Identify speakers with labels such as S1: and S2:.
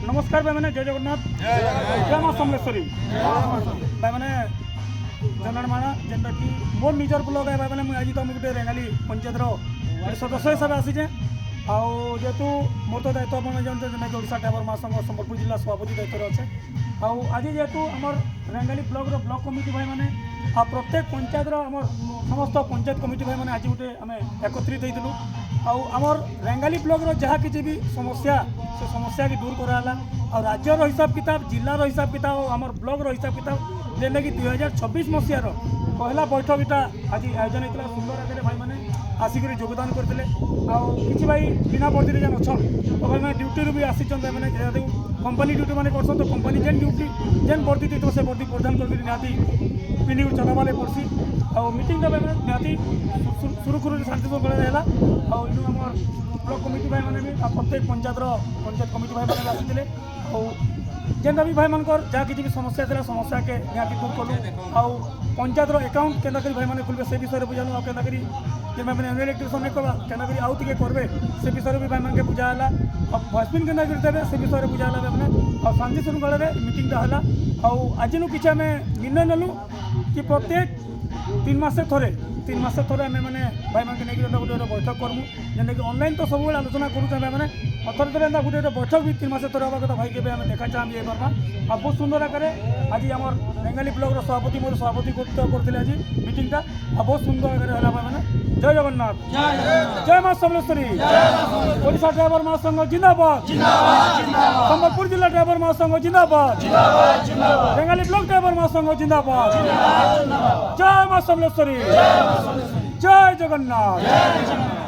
S1: नमस्कार भाई मैंने जय जगन्नाथ जय माँ समलेश्वरी भाई मैंने जनमाना जेनटा कि मोर निजर ब्लॉग है भाई मैंने मुझे आज तुम गोटे रेंगाली पंचायतर सदस्य हिसाब से आसीचे जेहेतु मोर तो दायित्व आप जानते हैं ओडिशा ट्राइबल महासंघ संबलपुर जिला सभापति दायित्व अच्छे आज जेहेतु आम रेंगाली ब्लॉक ब्लॉक कमिटी भाई मैंने आ प्रत्येक पंचायतर आम समस्त पंचायत कमिटी भाई मैंने आज गोटे आम एकत्रित होइलु आमर रेंगाली ब्लॉक जहाँ किसी भी समस्या से समस्या की दूर कराला और राज्यर हिसाब किताब जिलार हिसाब किताब और आमर ब्लॉक हिसाब किताब जेनटा कि 2026 मसीहार पहला बैठक इटा आज आयोजन होता सुंदर आगे भाई मैंने आसिक योगदान करते कि भाई बिना वर्दी जेन अच्छा तो भाई मैंने ड्यूटी भी आसी मैंने कंपनी ड्यूटी मैंने कर तो कंपनी जेन ड्यूटी जेन वर्दी थी से वर्दी प्रदान कर निहाती पिंधि चलावा लगे पड़सी और मीटिंग मैंने निहाती सुरुखुरु शांति शृंखला रहा और इन आम ब्लॉक कमिटी भाई मैंने भी प्रत्येक पंचायत कमिटी भाई मैंने आसी और जेनटा भी भाई मानकर जहाँ किसी भी समस्या था समस्या के निहाती दूर कलु आउ पंचायत अकाउंट केन्ता भाई मैंने खुलबे से विषय बुझालु आ केन्ता कि मैंने एनुअल एक्टिविशन नहीं करवा केन्ता आउ टे करबे से विषय भी भाई मानके बुझाला और भस्पिन केन्ता देवे से विषय बुझाला मैंने और शांति शृंखला मीटिंगटा है आज किसी आम निर्णय नेलु कि प्रत्येक 3 मासे थोड़े आम मैंने भाई मानके नहीं गोटे बैठक करमु जेनटा कि ऑनलाइन तो सब आलोचना करूँ भाई मैंने अथर एंता गोटे बैठक भी 3 मासे थोड़े हवा कथा भाई के देखा चाहूँ ये पार्मा और बहुत सुंदर आकार आज आम रेंगाली ब्लॉक सभापति मोर सभापति करते आज मीटिंगटा और बहुत सुंदर आकार है भाई मैंने जय जगन्नाथ जय माँ समलेश्वरी ओडिशा ड्राइवर महासंघ जिंदाबाद संबलपुर जिला ड्राइवर महासंघ जिंदाबाद रेंगाली ब्लॉक ड्राइवर महासंघ जिंदाबाद जय माँ समलेश्वरी जय जगन्नाथ।